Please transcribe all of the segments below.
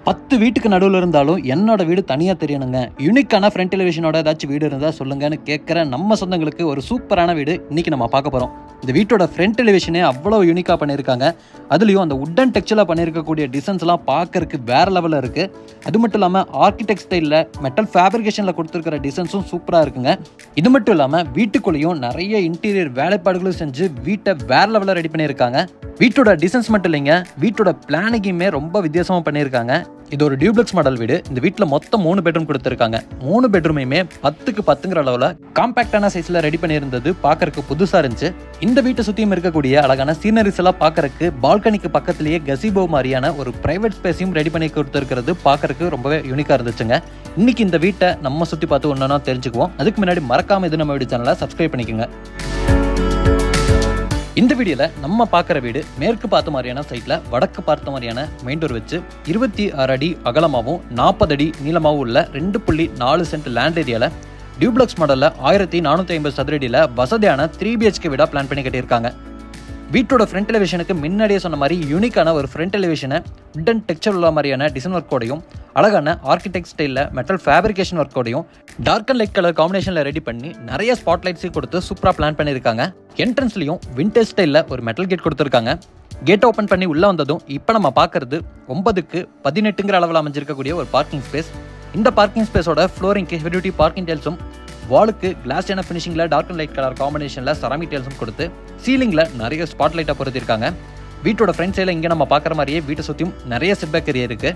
10 வீட்டுக்கு நடுவில் இருந்தாலும் என்னோட வீடு தனியாக தெரியணுங்க. யூனிக்கான ஃப்ரண்ட் எலிவேஷனோட ஏதாச்சும் வீடு இருந்தால் சொல்லுங்கன்னு கேட்குற நம்ம சொந்தங்களுக்கு ஒரு சூப்பரான வீடு இன்றைக்கி நம்ம பார்க்க போகிறோம். இந்த வீட்டோட ஃப்ரண்ட் எலிவேஷனே அவ்வளோ யூனிக்காக பண்ணியிருக்காங்க. அதுலேயும் அந்த உட்டன் டெக்ஸ்சரில் பண்ணியிருக்கக்கூடிய டிசைன்ஸ்லாம் பார்க்கறதுக்கு வேறு லெவலில் இருக்குது. அது மட்டும் இல்லாமல் ஆர்கிடெக்ட் ஸ்டைலில் மெட்டல் ஃபேப்ரிகேஷனில் கொடுத்துருக்கிற டிசைன்ஸும் சூப்பராக இருக்குங்க. இது மட்டும் இல்லாமல் வீட்டுக்குள்ளேயும் நிறைய இன்டீரியர் வேலைப்பாடுகளும் செஞ்சு வீட்டை வேறு லெவலில் ரெடி பண்ணியிருக்காங்க. வீட்டோட டிசைன்ஸ் மட்டும் இல்லைங்க, வீட்டோட பிளானிங்குமே ரொம்ப வித்தியாசமாக பண்ணியிருக்காங்க. இது ஒரு டியூப்ளெக்ஸ் மாடல் வீடு. இந்த வீட்டில் மொத்தம் 3 பெட்ரூம் கொடுத்துருக்காங்க. 3 பெட்ரூமையுமே 10க்கு 10ங்கிற அளவில் காம்பேக்டான சைஸில் ரெடி பண்ணியிருந்தது பார்க்கறதுக்கு புதுசாக இருந்துச்சு. இந்த வீட்டை சுற்றியும் இருக்கக்கூடிய அழகான சீனரிஸ் எல்லாம் பார்க்கறதுக்கு பால்கனிக்கு பக்கத்திலேயே கசிபோ மாதிரியான ஒரு பிரைவேட் ஸ்பேஸையும் ரெடி பண்ணி கொடுத்துருக்கிறது பார்க்கறதுக்கு ரொம்பவே யூனிக்காக இருந்துச்சுங்க. இன்னைக்கு இந்த வீட்டை நம்ம சுற்றி பார்த்து ஒன்றா தெரிஞ்சுக்குவோம். அதுக்கு முன்னாடி மறக்காம இது நம்ம வீடியோ சேனலை சப்ஸ்கிரைப் பண்ணிக்கோங்க. இந்த வீடியோவில் நம்ம பார்க்குற வீடு மேற்கு பார்த்த மாதிரியான சைட்டில் வடக்கு பார்த்த மாதிரியான மெயின் டோர் வச்சு 26 அடி அகலமாகவும் 40 அடி நீளமாகவும் உள்ள 2.4 சென்ட் லேண்ட் ஏரியாவில் டியூப்ளெக்ஸ் மாடலில் 1450 சதுரடியில் வசதியான 3 BHK வீடாக பிளான் பண்ணி கட்டியிருக்காங்க. வீட்டோட ஃப்ரண்ட் எலிவேஷனுக்கு முன்னாடியே சொன்ன மாதிரி யூனிக்கான ஒரு ஃப்ரண்ட் எலிவேஷனை உட்டன் டெக்ஸ்சர் உள்ள மாதிரியான டிசைன் ஒர்க்கோடையும் அழகான ஆர்கிடெக்ட் ஸ்டைலில் மெட்டல் ஃபேப்ரிகேஷன் ஒர்க்கோடையும் டார்க் அண்ட் லைட் கலர் காம்பினேஷனில் ரெடி பண்ணி நிறைய ஸ்பாட் லைட்ஸையும் கொடுத்து சூப்பராக பிளான் பண்ணியிருக்காங்க. என்ட்ரன்ஸ்லையும் விண்டேஜ் ஸ்டைலில் ஒரு மெட்டல் கேட் கொடுத்துருக்காங்க. கேட் ஓப்பன் பண்ணி உள்ளே வந்ததும் இப்போ நம்ம பார்க்கறது 9க்கு 18ங்கிற அளவில் அமைஞ்சிருக்கக்கூடிய ஒரு பார்க்கிங் ஸ்பேஸ். இந்த பார்க்கிங் ஸ்பேஸோட ஃப்ளோரிங்க்கு ஹெவி டியூட்டி பார்க்கிங் டைல்ஸும் வாலுக்கு கிளாஸான ஃபினிஷிங்கில் டார்க் அண்ட் லைட் கலர் காம்பினேஷனில் செராமிக் டைல்ஸும் கொடுத்து சீலிங்கில் நிறைய ஸ்பாட் லைட்டாக பொறுத்திருக்காங்க. வீட்டோட ஃப்ரண்ட் சைடில் இங்கே நம்ம பார்க்குற மாதிரியே வீட்டை சுற்றியும் நிறைய செட்பேக் ஏரியா இருக்குது.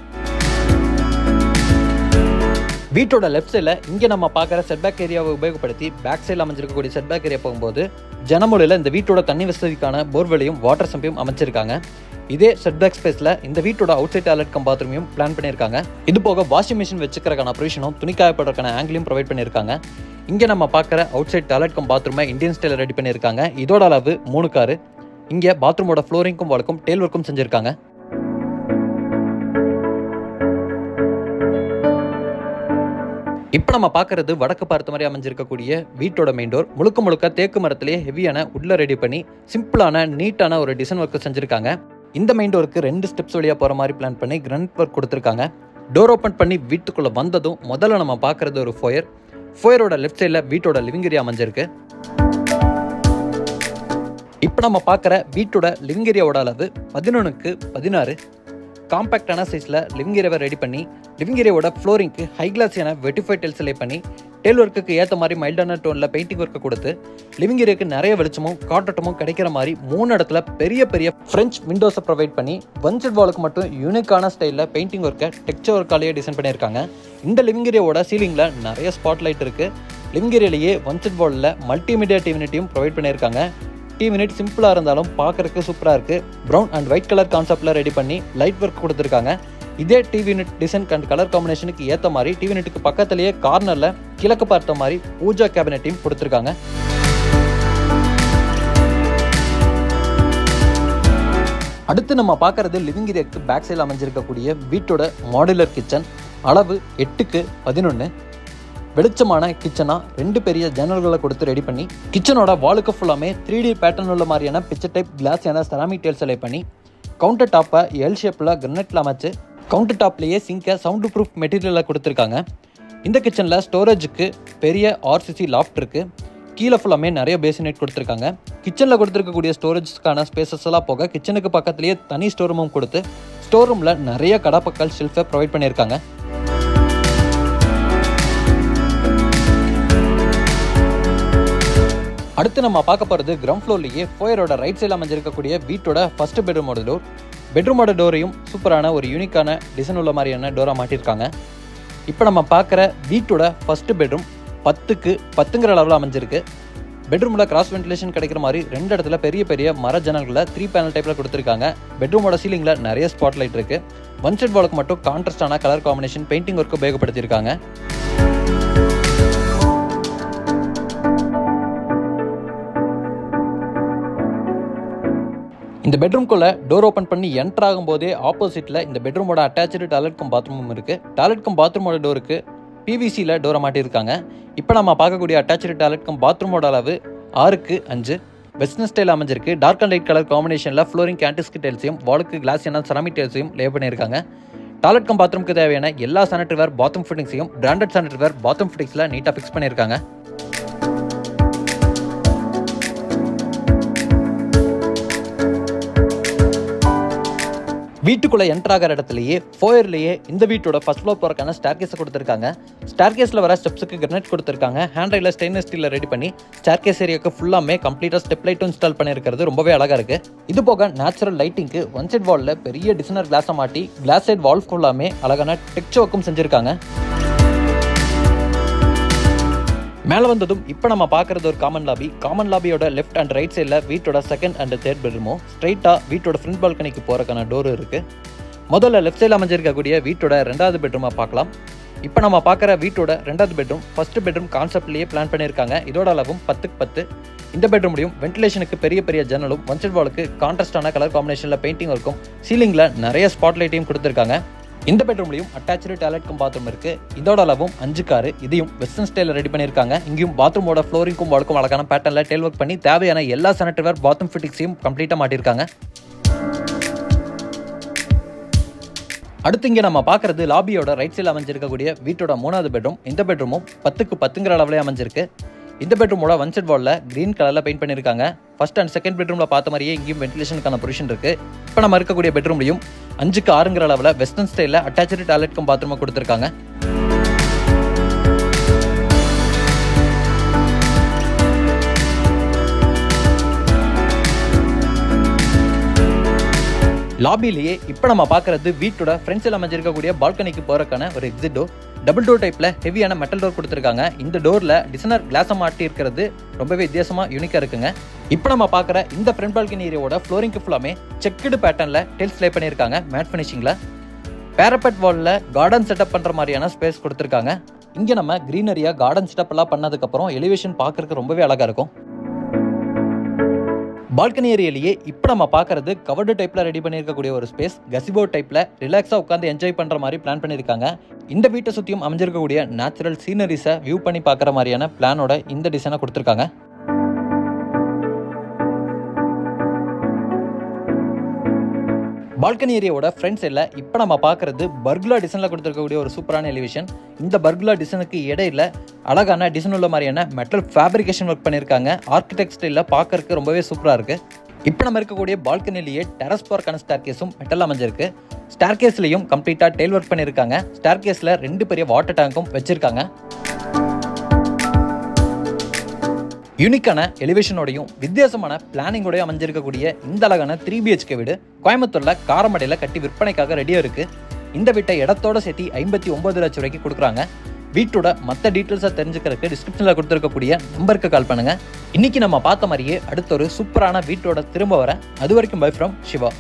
வீட்டோட லெஃப்ட் சைடில் இங்கே நம்ம பார்க்குற செட்பேக் ஏரியாவை உபயோகப்படுத்தி பேக் சைடில் அமைஞ்சிருக்கக்கூடிய செட்பேக் ஏரியா போகும்போது ஜனமொழியில் இந்த வீட்டோட தண்ணி வசதிக்கான போர்வெலையும் வாட்டர் சம்பையும் அமைச்சிருக்காங்க. இதே செட்பேக் ஸ்பேஸில் இந்த வீட்டோட அவுட் சைட் டாய்லெட் கம் பாத்ரூமையும் பிளான் பண்ணியிருக்காங்க. இது போக வாஷிங் மிஷின் வச்சுக்கிறக்கான ப்ரொவிஷனும் துணிக்காயப்படுறதுக்கான ஆங்கிலையும் ப்ரொவைட் பண்ணியிருக்காங்க. இங்கே நம்ம பார்க்குற அவுட் சைட் டாய்லெட் கம் பாத்ரூமை இந்தியன் ஸ்டைலில் ரெடி பண்ணியிருக்காங்க. இதோட அளவு 3 காரு. இங்கே பாத்ரூமோட ஃப்ளோரிங்கும் வாலுக்கும் டெயில் ஒர்க்கும் செஞ்சுருக்காங்க. இப்போ நம்ம பார்க்கறது வடக்கு பார்த்த மாதிரி அமைஞ்சிருக்கக்கூடிய வீட்டோட மெயின் டோர். முழுக்க தேக்கு மரத்திலேயே ஹெவியான உள்ள ரெடி பண்ணி சிம்பிளான நீட்டான ஒரு டிசைன் ஒர்க் செஞ்சுருக்காங்க. இந்த மெயின் டோருக்கு 2 ஸ்டெப்ஸ் வழியாக போகிற மாதிரி பிளான் பண்ணி கிரானைட் ஒர்க் கொடுத்துருக்காங்க. டோர் ஓப்பன் பண்ணி வீட்டுக்குள்ளே வந்ததும் முதல்ல நம்ம பார்க்குறது ஒரு ஃபோயரோட லெஃப்ட் சைடில் வீட்டோட லிவிங் ஏரியா அமைஞ்சிருக்கு. இப்போ நம்ம பார்க்குற வீட்டோட லிவிங் ஏரியாவோட அளவு 11க்கு 16. காம்பேக்டான சைஸில் லிவிங் ஏரியாவை ரெடி பண்ணி லிவிங் ஏரியாவோட ஃப்ளோரிங்க்கு ஹை கிளாஸியான வெட்டிஃபைட் டைல்ஸ் லே பண்ணி டெயில் ஒர்க்குக்கு ஏற்ற மாதிரி மைல்டான டோனில் பெயிண்டிங் ஒர்க்கை கொடுத்து லிவிங் ஏரியாவுக்கு நிறைய வெளிச்சமும் காற்றோட்டமும் கிடைக்கிற மாதிரி 3 இடத்துல பெரிய ஃப்ரெஞ்ச் விண்டோஸை ப்ரொவைட் பண்ணி வன்செட் வாலுக்கு மட்டும் யூனிக்கான ஸ்டைலில் பெயிண்டிங் ஒர்க்கை டெக்ஸ்சர் ஒர்க்காலேயே டிசைன் பண்ணியிருக்காங்க. இந்த லிவிங் ஏரியாவோட சீலிங்கில் நிறைய ஸ்பாட் லைட் இருக்குது. லிவிங் ஏரியாலேயே வன்செட் வாலில் மல்டிமீடியா டிவினிட்டியும் ப்ரொவைட் பண்ணியிருக்காங்க. டிவினிட் சிம்பிளாக இருந்தாலும் பார்க்கறதுக்கு சூப்பராக இருக்குது. ப்ரௌன் அண்ட் ஒயிட் கலர் கான்செப்டில் ரெடி பண்ணி லைட் ஒர்க் கொடுத்துருக்காங்க. இதே டிவினிட் டிசைன் அண்ட் கலர் காம்பினேஷனுக்கு ஏற்ற மாதிரி டிவினிட்டுக்கு பக்கத்துலேயே கார்னரில் கிழக்கு பார்த்த மாதிரி பூஜா கேபினட்டையும் கொடுத்துருக்காங்க. அடுத்து நம்ம பார்க்கறது லிவிங் ஏரியாவுக்கு பேக் சைடில் அமைஞ்சிருக்கக்கூடிய வீட்டோட மாடுலர் கிச்சன். அளவு 8க்கு 11. வெளிச்சமான கிச்சனா 2 பெரிய ஜன்னல்களை கொடுத்து ரெடி பண்ணி கிச்சனோட வாலுக்கு ஃபுல்லாமே 3D பேட்டர்ன் உள்ள மாதிரியான பிக்சர் டைப் கிளாஸான செராமிக் டைல்ஸ் லே பண்ணி கவுண்டர் டாப்பை எல் ஷேப்பில் கிரானைட்டில் அமைச்சு கவுண்டர் டாப்லேயே சிங்கை சவுண்ட் ப்ரூஃப் மெட்டீரியலில் கொடுத்துருக்காங்க. இந்த கிச்சனில் ஸ்டோரேஜுக்கு பெரிய RCC லாஃப்ட் இருக்குது. கீழே ஃபுல்லாமே நிறைய பேசினேட் கொடுத்துருக்காங்க. கிச்சனில் கொடுத்துருக்கக்கூடிய ஸ்டோரேஜ்க்கான ஸ்பேசஸ் எல்லாம் போக கிச்சனுக்கு பக்கத்துலேயே தனி ஸ்டோர் ரூமும் கொடுத்து ஸ்டோர் ரூமில் நிறைய கடப்பக்கல் ஷெல்ஃபை ப்ரொவைட் பண்ணியிருக்காங்க. அடுத்து நம்ம பார்க்க போகிறது கிரவுண்ட் ஃப்ளோர்லேயே ஃபோயரோட ரைட் சைடில் அமைஞ்சிருக்கக்கூடிய வீட்டோட ஃபர்ஸ்ட் பெட்ரூமோட டோர். பெட்ரூமோட டோரையும் சூப்பரான ஒரு யூனிக்கான டிசைன் உள்ள மாதிரியான டோராக மாட்டியிருக்காங்க. இப்போ நம்ம பார்க்குற வீட்டோட ஃபர்ஸ்ட் பெட்ரூம் 10க்கு 10ங்கிற அளவில் அமைஞ்சிருக்கு. பெட்ரூமில் கிராஸ் வென்டிலேஷன் கிடைக்கிற மாதிரி 2 இடத்துல பெரிய மர ஜன்னல்களை 3 பேனல் டைப்பில் கொடுத்துருக்காங்க. பெட்ரூமோட சீலிங்கில் நிறைய ஸ்பாட் லைட் இருக்குது. ஒன் சைட் வாலுக்கு மட்டும் கான்ட்ராஸ்டான கலர் காம்பினேஷன் பெயிண்டிங் ஒர்க்கு உபயோகப்படுத்தியிருக்காங்க. இந்த பெட்ரூம்குள்ளே டோர் ஓப்பன் பண்ணி என்டர் ஆகும்போதே ஆப்போசிட்டில் இந்த பெட்ரூமோட அட்டாச்சு டாய்லெட் கம் பாத்ரூமும் இருக்குது. டாய்லெட் கம் பாத்ரூமோட டோருக்கு PVCயில் டோரை மாட்டியிருக்காங்க. இப்போ நம்ம பார்க்கக்கூடிய அட்டாச்சு டாய்லெட் கம் பாத்ரூமோட அளவு 6க்கு 5. வெஸ்டர்ன் ஸ்டைல் அமைஞ்சிருக்கு. டார்க் அண்ட் லைட் கலர் காம்பினேஷனில் ஃப்ளோரிங் கேண்டிஸ்க் டைல்ஸையும் வாலுக்கு கிளாஸான செராமிக் டைல்ஸையும் லே பண்ணியிருக்காங்க. டாய்லெட் கம் பாத்ரூமுக்கு தேவையான எல்லா சானிட்டரி வேர் பாத்ரூம் ஃபிட்டிங்ஸையும் பிராண்டட் சானிட்டரி வேர் பாத்ரூம் ஃபிட்டிங்ஸில் நீட்டாக ஃபிக்ஸ் பண்ணியிருக்காங்க. வீட்டுக்குள்ளே என்டர் ஆகிற இடத்துலையே ஃபோயர்லேயே இந்த வீட்டோட ஃபர்ஸ்ட் ஃப்ளோர் போகிறக்கான ஸ்டேர்கேஸை கொடுத்துருக்காங்க. ஸ்டேர்கேஸில் வர ஸ்டெப்ஸுக்கு கிரனைட் கொடுத்துருக்காங்க. ஹேண்ட் ரைலில் ஸ்டெயின்லெஸ் ஸ்டீலில் ரெடி பண்ணி ஸ்டேர்கேஸ் ஏரியாவுக்கு ஃபுல்லாமே கம்ப்ளீட்டாக ஸ்டெப் லைட்டும் இன்ஸ்டால் பண்ணியிருக்கிறது ரொம்பவே அழகாக இருக்குது. இது போக நேச்சுரல் லைட்டிங்க்கு ஒன் சைட் வாலில் பெரிய டிசைனர் கிளாஸை மாட்டி கிளாஸ் சைட் வால் ஃபுல்லாமே அழகான டெக்ஸ்சர் ஒர்க்கும் செஞ்சுருக்காங்க. மேலே வந்ததும் இப்போ நம்ம பார்க்குறது ஒரு காமன் லாபி. காமன் லாபியோட லெஃப்ட் அண்ட் ரைட் சைடில் வீட்டோட செகண்ட் அண்ட் தேர்ட் பெட்ரூமும் ஸ்ட்ரைட்டாக வீட்டோட ஃப்ரண்ட் பால்கனிக்கு போகிறக்கான டோர் இருக்குது. முதல்ல லெஃப்ட் சைடில் அமைஞ்சிருக்கக்கூடிய வீட்டோட ரெண்டாவது பெட்ரூமை பார்க்கலாம். இப்போ நம்ம பார்க்குற வீட்டோட ரெண்டாவது பெட்ரூம் ஃபர்ஸ்ட் பெட்ரூம் கான்செப்ட்லேயே பிளான் பண்ணியிருக்காங்க. இதோட அளவும் 10x10. இந்த பெட்ரூம்லையும் வென்டிலேஷனுக்கு பெரிய பெரிய ஜன்னலும் ஒன் சைட் வாலுக்கு கான்ட்ராஸ்டான கலர் காம்பினேஷனில் பெயிண்டிங் இருக்கும். சீலிங்கில் நிறைய ஸ்பாட் லைட்டையும் கொடுத்துருக்காங்க. இந்த பெட்ரூம்லையும் அட்டாச்சு டாய்லெட் கம் பாத்ரூம் இருக்கு. இதோட அளவும் 5x6. இதையும் வெஸ்டர்ன் ஸ்டைலில் ரெடி பண்ணியிருக்காங்க. இங்கேயும் பாத்ரூமோட ஃப்ளோரிங்கும் வாலுக்கும் அழகான பேட்டர்னில் டெயில் ஒர்க் பண்ணி தேவையான எல்லா சானிட்டரி வேர் பாத்ரூம் ஃபிட்டிங்ஸையும் கம்ப்ளீட்டாக மாட்டியிருக்காங்க. அடுத்து இங்கே நம்ம பார்க்குறது லாபியோட ரைட் சைடில் அமைஞ்சிருக்கக்கூடிய வீட்டோட மூணாவது பெட்ரூம். இந்த பெட்ரூமும் 10x10 அளவுலேயே அமைஞ்சிருக்கு. இந்த பெட்ரூமோட ஒன் சைட் வாலில் கிரீன் கலரில் பெயிண்ட் பண்ணியிருக்காங்க. ஃபர்ஸ்ட் அண்ட் செகண்ட் பெட்ரூமில் பார்த்த மாதிரியே இங்கேயும் வென்டிலேஷனுக்கான பொசிஷன் இருக்குது. இப்போ நம்ம இருக்கக்கூடிய பெட்ரூம்லையும் 5x6 அளவில் வெஸ்டர்ன் ஸ்டைலில் அட்டாச்சு டாய்லெட் கம் பாத்ரூமை கொடுத்துருக்காங்க. லாபிலேயே இப்போ நம்ம பார்க்குறது வீட்டோட ஃப்ரண்ட் சைடில் அமைஞ்சிருக்கக்கூடிய பால்கனிக்கு போகிறக்கான ஒரு எக்ஸிட் டோர். டபுள் டோர் டைப்பில் ஹெவியான மெட்டல் டோர் கொடுத்துருக்காங்க. இந்த டோரில் டிசைனர் கிளாஸை மாட்டி இருக்கிறது ரொம்பவே வித்தியாசமாக யூனிக்காக இருக்குங்க. இப்போ நம்ம பார்க்குற இந்த ஃப்ரண்ட் பால்கனி ஏரியாவோட ஃப்ளோரிங்க்கு ஃபுல்லாமே செக்குடு பேட்டர்னில் டெல்ஸ் லே பண்ணியிருக்காங்க மேட் ஃபினிஷிங்கில். பேரப்பட் வாலில் கார்டன் செட்டப் பண்ணுற மாதிரியான ஸ்பேஸ் கொடுத்துருக்காங்க. இங்கே நம்ம க்ரீனரியாக கார்டன் செட்டப் எல்லாம் பண்ணதுக்கப்புறம் எலிவேஷன் பார்க்குறதுக்கு ரொம்பவே அழகாக இருக்கும். பால்கனி ஏரியாலேயே இப்போ நம்ம பார்க்குறது கவர்டு டைப்பில் ரெடி பண்ணியிருக்கக்கூடிய ஒரு ஸ்பேஸ். கசிபோ டைப்பில் ரிலாக்ஸாக உட்காந்து என்ஜாய் பண்ணுற மாதிரி பிளான் பண்ணியிருக்காங்க. இந்த வீட்டை சுற்றியும் அமைஞ்சிருக்கக்கூடிய நேச்சுரல் சீனரிஸை வியூ பண்ணி பார்க்குற மாதிரியான பிளானோட இந்த டிசைனை கொடுத்துருக்காங்க. பால்கனி ஏரியாவோட ஃப்ரண்ட் சைடில் இப்போ நம்ம பார்க்குறது பர்குலா டிசைனில் கொடுத்துருக்கக்கூடிய ஒரு சூப்பரான எலிவேஷன். இந்த பர்குலா டிசைனுக்கு இடையில அழகான டிசைன் உள்ள மாதிரியான மெட்டல் ஃபேப்ரிகேஷன் ஒர்க் பண்ணியிருக்காங்க. ஆர்கிடெக்ட் ஸ்டைலில் பார்க்கறதுக்கு ரொம்பவே சூப்பராக இருக்குது. இப்போ நம்ம இருக்கக்கூடிய பால்கனிலேயே டெரஸ் பார்க்கான ஸ்டேர்கேஸும் மெட்டல் அமைஞ்சிருக்கு. ஸ்டேர்கேஸ்லையும் கம்ப்ளீட்டாக டெயில் ஒர்க் பண்ணியிருக்காங்க. ஸ்டேர்கேஸில் 2 பெரிய வாட்டர் டேங்கும் வச்சிருக்காங்க. யூனிக்கான எலிவேஷனோடையும் வித்தியாசமான பிளானிங்கோடய அமைஞ்சிருக்கக்கூடிய இந்த அழகான 3 BHK வீடு கோயம்புத்தூர்ல காரமடையில் கட்டி விற்பனைக்காக ரெடியாக இருக்கு. இந்த வீட்டை இடத்தோட சேர்த்து 59 லட்சம் ரூபாய்க்கு கொடுக்குறாங்க. வீட்டோட மற்ற டீட்டெயில்ஸை தெரிஞ்சுக்கிறதுக்கு டிஸ்கிரிப்ஷனில் கொடுத்துருக்கக்கூடிய நம்பருக்கு கால் பண்ணுங்க. இன்னைக்கு நம்ம பார்த்த மாதிரியே அடுத்த ஒரு சூப்பரான வீட்டோட திரும்ப வர. அது வரைக்கும் பை ஃப்ரம் சிவா.